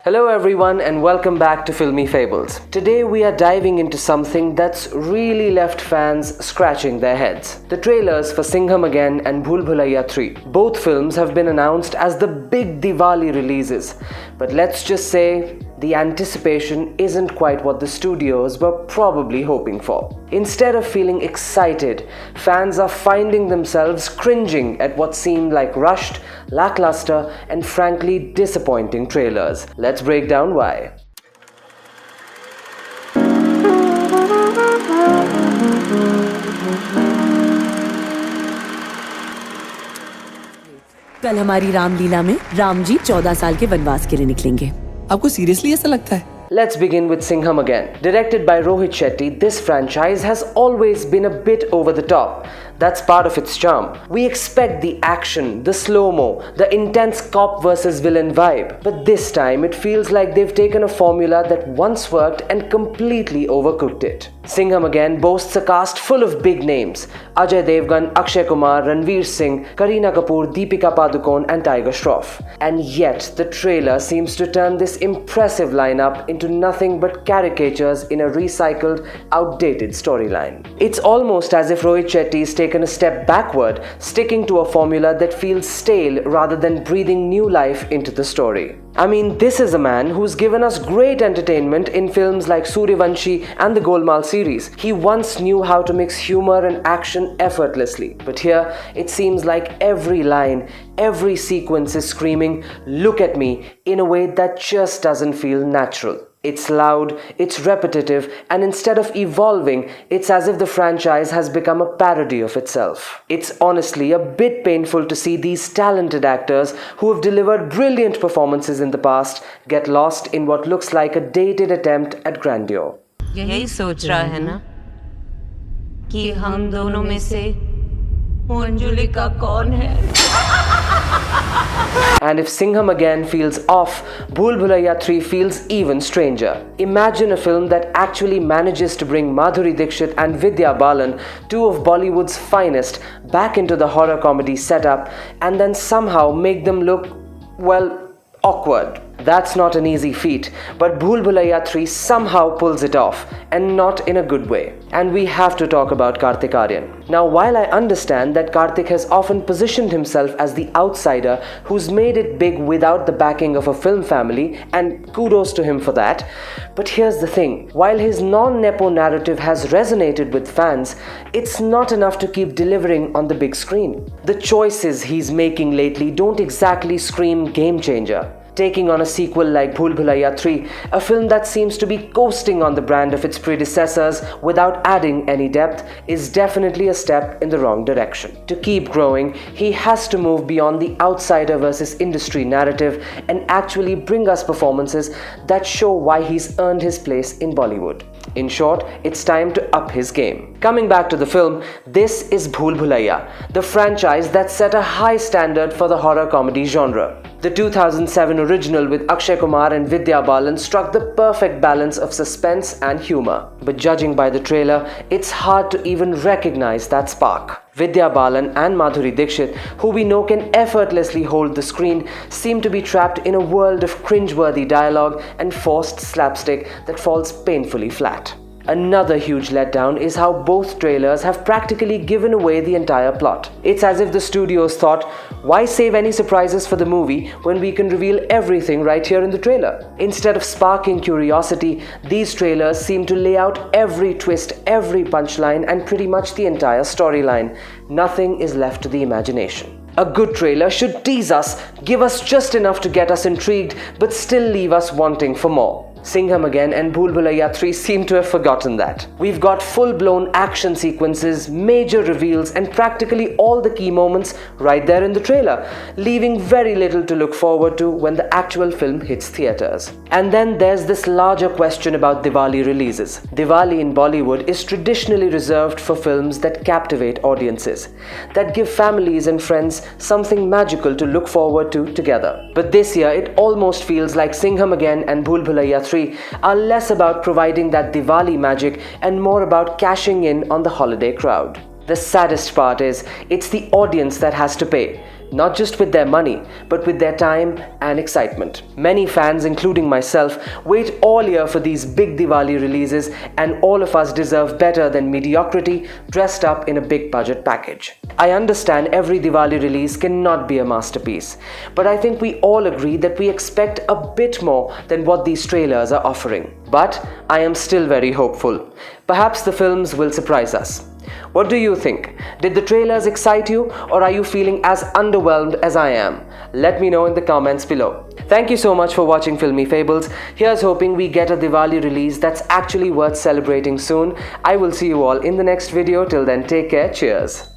Hello everyone and welcome back to Filmy Fables. Today we are diving into something that's really left fans scratching their heads. The trailers for Singham Again and Bhool Bhulaiyaa 3. Both films have been announced as the big Diwali releases, but let's just say the anticipation isn't quite what the studios were probably hoping for. Instead of feeling excited, fans are finding themselves cringing at what seemed like rushed, lackluster, and frankly disappointing trailers. Let's break down why. कल हमारी रामलीला में राम जी 14 साल के वनवास के लिए निकलेंगे। आपको सीरियसली ऐसा लगता है? Let's begin with Singham Again. Directed by Rohit Shetty, this franchise has always been a bit over the top. That's part of its charm. We expect the action, the slow-mo, the intense cop versus villain vibe. But this time it feels like they've taken a formula that once worked and completely overcooked it. Singham Again boasts a cast full of big names: Ajay Devgan, Akshay Kumar, Ranveer Singh, Kareena Kapoor, Deepika Padukone and Tiger Shroff. And yet the trailer seems to turn this impressive lineup into nothing but caricatures in a recycled, outdated storyline. It's almost as if Rohit Shetty's taken a step backward, sticking to a formula that feels stale rather than breathing new life into the story. I mean, this is a man who's given us great entertainment in films like Suryavanshi and the Golmaal series. He once knew how to mix humor and action effortlessly. But here, it seems like every line, every sequence is screaming, "Look at me," in a way that just doesn't feel natural. It's loud, it's repetitive, and instead of evolving, it's as if the franchise has become a parody of itself. It's honestly a bit painful to see these talented actors who have delivered brilliant performances in the past get lost in what looks like a dated attempt at grandeur. यही सोच रहा है ना कि हम दोनों में से मंजुली का कौन है? And if Singham Again feels off, Bhool Bhulaiyaa 3 feels even stranger. Imagine a film that actually manages to bring Madhuri Dixit and Vidya Balan, two of Bollywood's finest, back into the horror comedy setup and then somehow make them look, well, awkward. That's not an easy feat, but Bhool Bhulaiyaa 3 somehow pulls it off, and not in a good way. And we have to talk about Kartik Aaryan. Now, while I understand that Kartik has often positioned himself as the outsider who's made it big without the backing of a film family, and kudos to him for that, but here's the thing. While his non-nepo narrative has resonated with fans, it's not enough to keep delivering on the big screen. The choices he's making lately don't exactly scream game changer. Taking on a sequel like Bhool Bhulaiyaa 3, a film that seems to be coasting on the brand of its predecessors without adding any depth, is definitely a step in the wrong direction. To keep growing, he has to move beyond the outsider versus industry narrative and actually bring us performances that show why he's earned his place in Bollywood. In short, it's time to up his game. Coming back to the film, this is Bhool Bhulaiyaa, the franchise that set a high standard for the horror comedy genre. The 2007 original with Akshay Kumar and Vidya Balan struck the perfect balance of suspense and humor. But judging by the trailer, it's hard to even recognize that spark. Vidya Balan and Madhuri Dixit, who we know can effortlessly hold the screen, seem to be trapped in a world of cringe-worthy dialogue and forced slapstick that falls painfully flat. Another huge letdown is how both trailers have practically given away the entire plot. It's as if the studios thought, why save any surprises for the movie when we can reveal everything right here in the trailer? Instead of sparking curiosity, these trailers seem to lay out every twist, every punchline, and pretty much the entire storyline. Nothing is left to the imagination. A good trailer should tease us, give us just enough to get us intrigued, but still leave us wanting for more. Singham Again and Bhool Bhulaiyaa 3 seem to have forgotten that. We've got full-blown action sequences, major reveals, and practically all the key moments right there in the trailer, leaving very little to look forward to when the actual film hits theaters. And then there's this larger question about Diwali releases. Diwali in Bollywood is traditionally reserved for films that captivate audiences, that give families and friends something magical to look forward to together. But this year, it almost feels like Singham Again and Bhool Bhulaiyaa 3 are less about providing that Diwali magic and more about cashing in on the holiday crowd. The saddest part is, it's the audience that has to pay. not just with their money, but with their time and excitement. Many fans, including myself, wait all year for these big Diwali releases, and all of us deserve better than mediocrity dressed up in a big budget package. I understand every Diwali release cannot be a masterpiece, but I think we all agree that we expect a bit more than what these trailers are offering. But I am still very hopeful. Perhaps the films will surprise us. What do you think? Did the trailers excite you, or are you feeling as underwhelmed as I am? Let me know in the comments below. Thank you so much for watching Filmy Fables. Here's hoping we get a Diwali release that's actually worth celebrating soon. I will see you all in the next video. Till then, take care. Cheers.